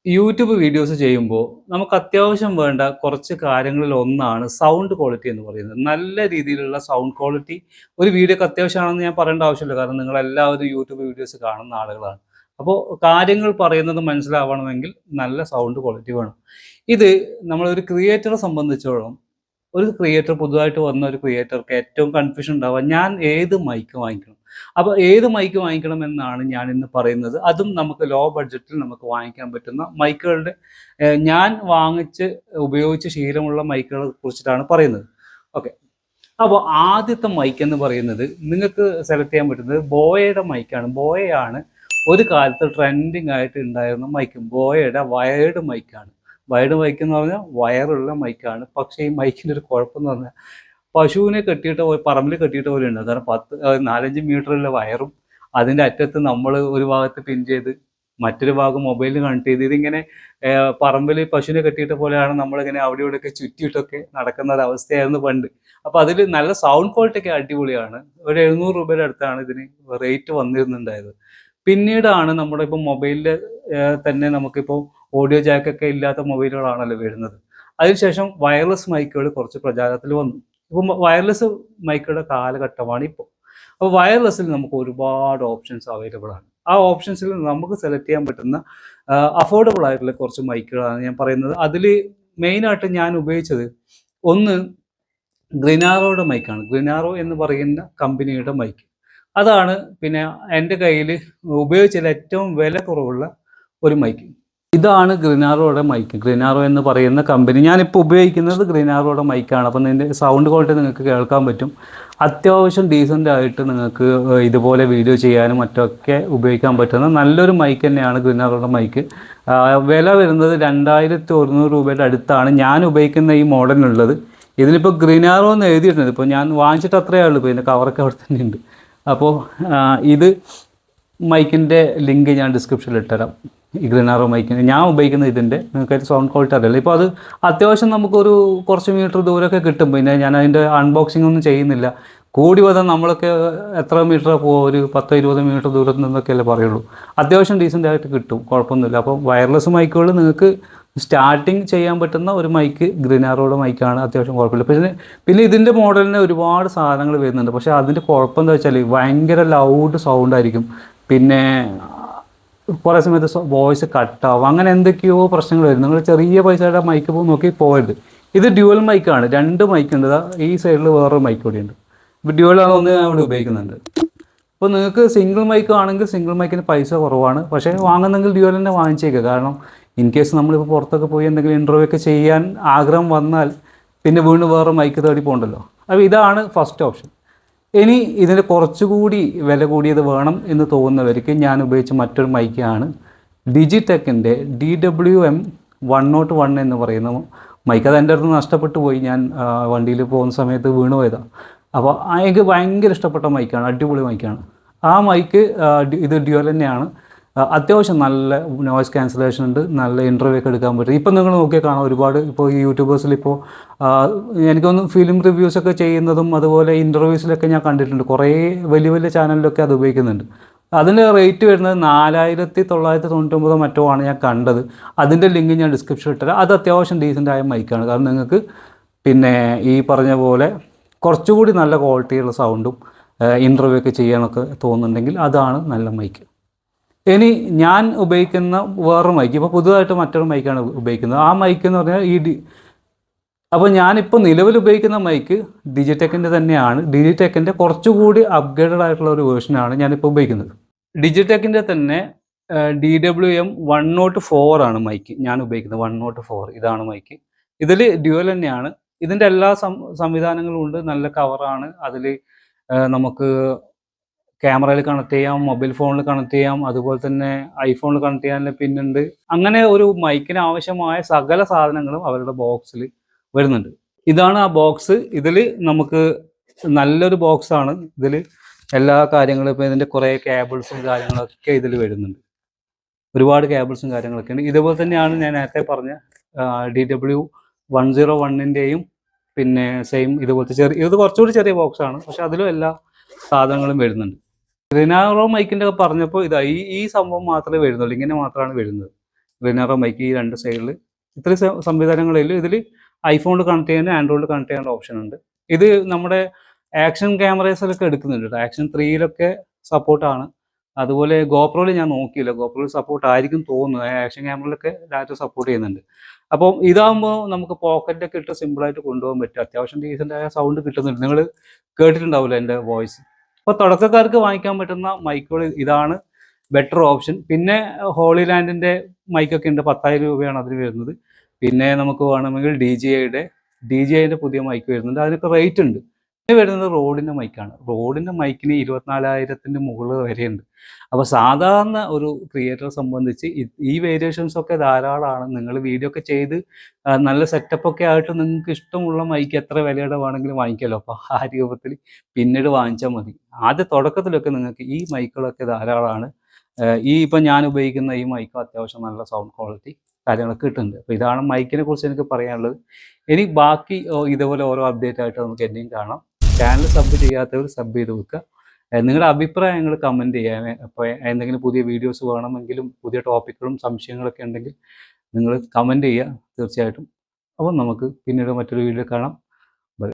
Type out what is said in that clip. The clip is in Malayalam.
യൂട്യൂബ് വീഡിയോസ് ചെയ്യുമ്പോൾ നമുക്ക് അത്യാവശ്യം വേണ്ട കുറച്ച് കാര്യങ്ങളിൽ ഒന്നാണ് സൗണ്ട് ക്വാളിറ്റി എന്ന് പറയുന്നത്. നല്ല രീതിയിലുള്ള സൗണ്ട് ക്വാളിറ്റി ഒരു വീഡിയോക്ക് അത്യാവശ്യമാണെന്ന് ഞാൻ പറയേണ്ട ആവശ്യമില്ല. കാരണം നിങ്ങളെല്ലാവരും യൂട്യൂബ് വീഡിയോസ് കാണുന്ന ആളുകളാണ്. അപ്പോൾ കാര്യങ്ങൾ പറയുന്നത് മനസ്സിലാവണമെങ്കിൽ നല്ല സൗണ്ട് ക്വാളിറ്റി വേണം. ഇത് നമ്മളൊരു ക്രിയേറ്ററെ സംബന്ധിച്ചോളം ഒരു ക്രിയേറ്റർ പുതുതായിട്ട് വന്ന ഒരു ക്രിയേറ്റർക്ക് ഏറ്റവും കൺഫ്യൂഷൻ ഉണ്ടാവുക ഞാൻ ഏത് മൈക്ക് വാങ്ങിക്കണം. അപ്പോൾ ഏത് മൈക്ക് വാങ്ങിക്കണം എന്നാണ് ഞാൻ ഇന്ന് പറയുന്നത്. അതും നമുക്ക് ലോ ബഡ്ജറ്റിൽ നമുക്ക് വാങ്ങിക്കാൻ പറ്റുന്ന മൈക്കുകളുടെ ഞാൻ വാങ്ങിച്ച് ഉപയോഗിച്ച് ശീലമുള്ള മൈക്കുകളെ കുറിച്ചിട്ടാണ് പറയുന്നത്. ഓക്കെ. അപ്പോൾ ആദ്യത്തെ മൈക്ക് എന്ന് പറയുന്നത് നിങ്ങൾക്ക് സെലക്ട് ചെയ്യാൻ പറ്റുന്നത് ബോയയുടെ മൈക്കാണ്. ബോയയാണ് ഒരു കാലത്ത് ട്രെൻഡിങ് ആയിട്ട് ഉണ്ടായിരുന്ന മൈക്ക്. ബോയയുടെ വയേർഡ് മൈക്കാണ്. വയേർഡ് മൈക്ക് എന്ന് പറഞ്ഞാൽ വയറുള്ള മൈക്കാണ്. പക്ഷേ ഈ മൈക്കിൻ്റെ ഒരു കുഴപ്പമെന്ന് പറഞ്ഞാൽ പശുവിനെ കെട്ടിയിട്ട് പറമ്പിൽ കെട്ടിയിട്ട് പോലെ ഉണ്ട്. കാരണം 4-5 മീറ്ററുള്ള വയറും അതിൻ്റെ അറ്റത്ത് നമ്മൾ ഒരു ഭാഗത്ത് പിൻ ചെയ്ത് മറ്റൊരു ഭാഗം മൊബൈലിൽ കണക്ട് ചെയ്ത് ഇതിങ്ങനെ പറമ്പിൽ പശുവിനെ കെട്ടിയിട്ട പോലെയാണ് നമ്മളിങ്ങനെ അവിടെ ഇവിടെയൊക്കെ ചുറ്റിയിട്ടൊക്കെ നടക്കുന്ന ഒരു അവസ്ഥയായിരുന്നു പണ്ട്. അപ്പോൾ അതിൽ നല്ല സൗണ്ട് ക്വാളിറ്റി ഒക്കെ അടിപൊളിയാണ്. ഒരു 700 രൂപയുടെ അടുത്താണ് ഇതിന് റേറ്റ് വന്നിരുന്നുണ്ടായത്. പിന്നീടാണ് നമ്മുടെ ഇപ്പോൾ മൊബൈലിൽ തന്നെ നമുക്കിപ്പോൾ ഓഡിയോ ജാക്കൊക്കെ ഇല്ലാത്ത മൊബൈലുകളാണല്ലോ വരുന്നത്. അതിനുശേഷം വയർലെസ് മൈക്കുകൾ കുറച്ച് പ്രചാരത്തിൽ വന്നു. ഇപ്പം വയർലെസ് മൈക്കുകളുടെ കാലഘട്ടമാണ് ഇപ്പോൾ. അപ്പോൾ വയർലെസ്സിൽ നമുക്ക് ഒരുപാട് ഓപ്ഷൻസ് അവൈലബിൾ ആണ്. ആ ഓപ്ഷൻസിൽ നമുക്ക് സെലക്ട് ചെയ്യാൻ പറ്റുന്ന അഫോർഡബിൾ ആയിട്ടുള്ള കുറച്ച് മൈക്കുകളാണ് ഞാൻ പറയുന്നത്. അതിൽ മെയിനായിട്ട് ഞാൻ ഉപയോഗിച്ചത് ഒന്ന് ഗ്രിനാറോയുടെ മൈക്കാണ്. ഗ്രിനാറോ എന്ന് പറയുന്ന കമ്പനിയുടെ മൈക്ക് അതാണ് പിന്നെ എൻ്റെ കയ്യിൽ ഉപയോഗിച്ചതിൽ ഏറ്റവും വില കുറവുള്ള ഒരു മൈക്ക്. ഇതാണ് ഗ്രിനാറോയുടെ മൈക്ക്. ഗ്രിനാറോ എന്ന് പറയുന്ന കമ്പനി ഞാനിപ്പോൾ ഉപയോഗിക്കുന്നത് ഗ്രിനാറോയുടെ മൈക്കാണ്. അപ്പം ഇതിൻ്റെ സൗണ്ട് ക്വാളിറ്റി നിങ്ങൾക്ക് കേൾക്കാൻ പറ്റും. അത്യാവശ്യം ഡീസൻ്റ് ആയിട്ട് നിങ്ങൾക്ക് ഇതുപോലെ വീഡിയോ ചെയ്യാനും മറ്റൊക്കെ ഉപയോഗിക്കാൻ പറ്റുന്ന നല്ലൊരു മൈക്ക് തന്നെയാണ് ഗ്രിനാറോയുടെ മൈക്ക്. വില വരുന്നത് 2100 രൂപയുടെ അടുത്താണ് ഞാൻ ഉപയോഗിക്കുന്ന ഈ മോഡലിനുള്ളത്. ഇതിലിപ്പോൾ ഗ്രിനാറോ എന്ന് എഴുതിയിട്ടുണ്ട്. ഇപ്പോൾ ഞാൻ വാങ്ങിച്ചിട്ട് അത്രയേ ഉള്ളൂ. ഇപ്പോൾ ഇതിൻ്റെ കവറൊക്കെ അവിടെ തന്നെ ഉണ്ട്. അപ്പോൾ ഇത് മൈക്കിൻ്റെ ലിങ്ക് ഞാൻ ഡിസ്ക്രിപ്ഷനിൽ ഇട്ടുതരാം. ഈ ഗ്രിനാറോ മൈക്കിന് ഞാൻ ഉപയോഗിക്കുന്നത് ഇതിൻ്റെ നിങ്ങൾക്ക് സൗണ്ട് ക്വാളിറ്റി അറിയില്ല. ഇപ്പോൾ അത് അത്യാവശ്യം നമുക്കൊരു കുറച്ച് മീറ്റർ ദൂരമൊക്കെ കിട്ടും. പിന്നെ ഞാൻ അതിൻ്റെ അൺബോക്സിംഗ് ഒന്നും ചെയ്യുന്നില്ല. കൂടി വന്നാൽ നമ്മളൊക്കെ എത്ര മീറ്റർ പോകും, ഒരു 10-20 മീറ്റർ ദൂരത്ത് നിന്നൊക്കെയല്ലേ പറയുള്ളൂ. അത്യാവശ്യം ഡീസൻ്റ് ആയിട്ട് കിട്ടും, കുഴപ്പമൊന്നുമില്ല. അപ്പോൾ വയർലെസ് മൈക്കുകൾ നിങ്ങൾക്ക് സ്റ്റാർട്ടിങ് ചെയ്യാൻ പറ്റുന്ന ഒരു മൈക്ക് ഗ്രിനാറോയുടെ മൈക്കാണ്. അത്യാവശ്യം കുഴപ്പമില്ല. പിന്നെ ഇതിൻ്റെ മോഡലിന് ഒരുപാട് സാധനങ്ങൾ വരുന്നുണ്ട്. പക്ഷേ അതിൻ്റെ കുഴപ്പം എന്താ വെച്ചാൽ ഭയങ്കര ലൗഡ് സൗണ്ട് ആയിരിക്കും. പിന്നെ കുറേ സമയത്ത് വോയിസ് കട്ടാവും. അങ്ങനെ എന്തൊക്കെയോ പ്രശ്നങ്ങൾ വരും. നിങ്ങൾ ചെറിയ പൈസയുടെ മൈക്ക് നോക്കി പോകരുത്. ഇത് ഡ്യുവൽ മൈക്കാണ്. 2 മൈക്ക് ഉണ്ട്. ഈ സൈഡിൽ വേറൊരു മൈക്ക് കൂടി ഉണ്ട്. ഇപ്പോൾ ഡ്യുവലാണ് ഒന്ന് ഞാൻ ഇവിടെ ഉപയോഗിക്കുന്നുണ്ട്. അപ്പോൾ നിങ്ങൾക്ക് സിംഗിൾ മൈക്ക് ആണെങ്കിൽ സിംഗിൾ മൈക്കിന് പൈസ കുറവാണ്. പക്ഷേ വാങ്ങുന്നെങ്കിൽ ഡ്യുവൽ തന്നെ വാങ്ങിച്ചേക്കുക. കാരണം ഇൻ കേസ് നമ്മളിപ്പോൾ പുറത്തൊക്കെ പോയി എന്തെങ്കിലും ഇൻ്റർവ്യൂ ഒക്കെ ചെയ്യാൻ ആഗ്രഹം വന്നാൽ പിന്നെ വീണ്ടും വേറെ മൈക്ക് തേടി പോകണ്ടല്ലോ. അപ്പോൾ ഇതാണ് ഫസ്റ്റ് ഓപ്ഷൻ. ഇനി ഇതിന് കുറച്ചുകൂടി വില കൂടിയത് വേണം എന്ന് തോന്നുന്നവർക്ക് ഞാൻ ഉപയോഗിച്ച മറ്റൊരു മൈക്കാണ് ഡിജിടെക്കിൻ്റെ DWM-101 എന്ന് പറയുന്ന മൈക്ക്. അത് എൻ്റെ അടുത്ത് നഷ്ടപ്പെട്ടു പോയി. ഞാൻ വണ്ടിയിൽ പോകുന്ന സമയത്ത് വീണ് പോയതാണ്. അപ്പോൾ എനിക്ക് ഭയങ്കര ഇഷ്ടപ്പെട്ട മൈക്കാണ്. അടിപൊളി മൈക്കാണ്. ആ മൈക്ക് ഇത് ഡ്യുവൽ തന്നെയാണ്. അത്യാവശ്യം നല്ല നോയ്സ് ക്യാൻസലേഷൻ ഉണ്ട്. നല്ല ഇൻ്റർവ്യൂ ഒക്കെ എടുക്കാൻ പറ്റും. ഇപ്പം നിങ്ങൾ നോക്കിയാൽ കാണാം ഒരുപാട് ഇപ്പോൾ ഈ യൂട്യൂബേഴ്സിൽ ഇപ്പോൾ എനിക്കൊന്ന് ഫിലിം റിവ്യൂസൊക്കെ ചെയ്യുന്നതും അതുപോലെ ഇൻ്റർവ്യൂസിലൊക്കെ ഞാൻ കണ്ടിട്ടുണ്ട്. കുറേ വലിയ വലിയ ചാനലിലൊക്കെ അത് ഉപയോഗിക്കുന്നുണ്ട്. അതിൻ്റെ റേറ്റ് വരുന്നത് 4999 മറ്റോ ആണ് ഞാൻ കണ്ടത്. അതിൻ്റെ ലിങ്ക് ഞാൻ ഡിസ്ക്രിപ്ഷനിൽ ഇട്ടുതരാം. അത് അത്യാവശ്യം ഡീസൻ്റ് ആയ മൈക്കാണ്. കാരണം നിങ്ങൾക്ക് പിന്നെ ഈ പറഞ്ഞ പോലെ കുറച്ചുകൂടി നല്ല ക്വാളിറ്റിയുള്ള സൗണ്ടും ഇൻ്റർവ്യൂ ഒക്കെ ചെയ്യാനൊക്കെ തോന്നുന്നുണ്ടെങ്കിൽ അതാണ് നല്ല മൈക്ക്. ഇനി ഞാൻ ഉപയോഗിക്കുന്ന വേറൊരു മൈക്ക്, ഇപ്പോൾ പുതുതായിട്ട് മറ്റൊരു മൈക്കാണ് ഉപയോഗിക്കുന്നത്. ആ മൈക്ക് എന്ന് പറഞ്ഞാൽ അപ്പോൾ ഞാനിപ്പോൾ നിലവിൽ ഉപയോഗിക്കുന്ന മൈക്ക് ഡിജിടെക്കിൻ്റെ തന്നെയാണ്. ഡിജിടെക്കിൻ്റെ കുറച്ചുകൂടി അപ്ഗ്രേഡഡ് ആയിട്ടുള്ള ഒരു വേർഷനാണ് ഞാനിപ്പോൾ ഉപയോഗിക്കുന്നത്. ഡിജിടെക്കിൻ്റെ തന്നെ DWM-104 ആണ് മൈക്ക് ഞാൻ ഉപയോഗിക്കുന്നത്. 104 ഇതാണ് മൈക്ക്. ഇതിൽ ഡ്യുവൽ തന്നെയാണ്. ഇതിൻ്റെ എല്ലാ സംവിധാനങ്ങളും ഉണ്ട്. നല്ല കവറാണ്. അതിൽ നമുക്ക് ക്യാമറയിൽ കണക്ട് ചെയ്യാം, മൊബൈൽ ഫോണിൽ കണക്ട് ചെയ്യാം, അതുപോലെ തന്നെ ഐഫോണിൽ കണക്ട് ചെയ്യാനുള്ള പിന്നുണ്ട്. അങ്ങനെ ഒരു മൈക്കിന് ആവശ്യമായ സകല സാധനങ്ങളും അവരുടെ ബോക്സിൽ വരുന്നുണ്ട്. ഇതാണ് ആ ബോക്സ്. ഇതിൽ നമുക്ക് നല്ലൊരു ബോക്സാണ്. ഇതിൽ എല്ലാ കാര്യങ്ങളും ഇപ്പോൾ ഇതിൻ്റെ കുറേ കേബിൾസും കാര്യങ്ങളൊക്കെ ഇതിൽ വരുന്നുണ്ട്. ഒരുപാട് കേബിൾസും കാര്യങ്ങളൊക്കെ ഉണ്ട്. ഇതുപോലെ തന്നെയാണ് ഞാൻ നേരത്തെ പറഞ്ഞ DW-101ൻ്റെയും പിന്നെ സെയിം ഇതുപോലത്തെ ഇത് കുറച്ചുകൂടി ചെറിയ ബോക്സാണ്. പക്ഷെ അതിലും എല്ലാ സാധനങ്ങളും വരുന്നുണ്ട്. ഗ്രിനാറോ മൈക്കിൻ്റെ ഒക്കെ പറഞ്ഞപ്പോൾ ഈ സംഭവം മാത്രമേ വരുന്നുള്ളൂ. ഇങ്ങനെ മാത്രമാണ് വരുന്നത്. ലിനറോ മൈക്ക് ഈ രണ്ട് സൈഡിൽ ഇത്രയും സംവിധാനങ്ങളിൽ ഇതിൽ ഐഫോണിൽ കണക്ട് ചെയ്യാൻ ആൻഡ്രോയിഡിൽ കണക്ട് ചെയ്യാനുള്ള ഓപ്ഷൻ ഉണ്ട്. ഇത് നമ്മുടെ ആക്ഷൻ ക്യാമറേസിലൊക്കെ എടുക്കുന്നുണ്ട് കേട്ടോ. ആക്ഷൻ 3-ലൊക്കെ സപ്പോർട്ടാണ്. അതുപോലെ ഗോപ്രോയിൽ ഞാൻ നോക്കിയില്ല, ഗോപ്രോയിൽ സപ്പോർട്ട് ആയിരിക്കും തോന്നുന്നു. ആക്ഷൻ ക്യാമറയിലൊക്കെ ഡയറക്റ്റ് സപ്പോർട്ട് ചെയ്യുന്നുണ്ട്. അപ്പം ഇതാകുമ്പോൾ നമുക്ക് പോക്കറ്റൊക്കെ ഇട്ട് സിമ്പിളായിട്ട് കൊണ്ടുപോകാൻ പറ്റും. അത്യാവശ്യം ഡീസൻ്റായ സൗണ്ട് കിട്ടുന്നുണ്ട്. നിങ്ങൾ കേട്ടിട്ടുണ്ടാവില്ല എൻ്റെ വോയിസ്. അപ്പോൾ തുടക്കക്കാർക്ക് വാങ്ങിക്കാൻ പറ്റുന്ന മൈക്കുകൾ ഇതാണ് ബെറ്റർ ഓപ്ഷൻ. പിന്നെ ഹോളി ലാൻഡിൻ്റെ മൈക്കൊക്കെ ഉണ്ട്, 10,000 രൂപയാണ് അതിന് വരുന്നത്. പിന്നെ നമുക്ക് വേണമെങ്കിൽ ഡി ജി ഐൻ്റെ പുതിയ മൈക്ക് വരുന്നുണ്ട്, അതിനൊക്കെ റേറ്റ് ഉണ്ട്. പിന്നെ വരുന്നത് റോഡിൻ്റെ മൈക്കാണ്. റോഡിൻ്റെ മൈക്കിന് 24,000-ൻ്റെ മുകളിൽ വരെയുണ്ട്. അപ്പോൾ സാധാരണ ഒരു ക്രിയേറ്ററെ സംബന്ധിച്ച് ഈ വേരിയേഷൻസ് ഒക്കെ ധാരാളമാണ്. നിങ്ങൾ വീഡിയോ ഒക്കെ ചെയ്ത് നല്ല സെറ്റപ്പൊക്കെ ആയിട്ട് നിങ്ങൾക്ക് ഇഷ്ടമുള്ള മൈക്ക് എത്ര വിലയുടെ വേണമെങ്കിലും വാങ്ങിക്കാമല്ലോ. അപ്പോൾ ആ രൂപത്തിൽ പിന്നീട് വാങ്ങിച്ചാൽ മതി. ആദ്യ തുടക്കത്തിലൊക്കെ നിങ്ങൾക്ക് ഈ മൈക്കുകളൊക്കെ ധാരാളമാണ്. ഇപ്പം ഞാൻ ഉപയോഗിക്കുന്ന ഈ മൈക്കും അത്യാവശ്യം നല്ല സൗണ്ട് ക്വാളിറ്റി കാര്യങ്ങളൊക്കെ കിട്ടുന്നുണ്ട്. അപ്പോൾ ഇതാണ് മൈക്കിനെ കുറിച്ച് എനിക്ക് പറയാനുള്ളത്. ഇനി ബാക്കി ഇതേപോലെ ഓരോ അപ്ഡേറ്റ് ആയിട്ട് നമുക്ക് എന്നെയും കാണാം. ചാനൽ സബ് ചെയ്യാത്തവർ സബ് ചെയ്ത് വെക്കുക. നിങ്ങളുടെ അഭിപ്രായങ്ങൾ കമൻറ്റ് ചെയ്യാൻ. അപ്പോൾ എന്തെങ്കിലും പുതിയ വീഡിയോസ് വേണമെങ്കിലും പുതിയ ടോപ്പിക്കുകളും സംശയങ്ങളൊക്കെ ഉണ്ടെങ്കിൽ നിങ്ങൾ കമൻറ്റ് ചെയ്യുക തീർച്ചയായിട്ടും. അപ്പോൾ നമുക്ക് പിന്നീട് മറ്റൊരു വീഡിയോ കാണാം. ബൈ.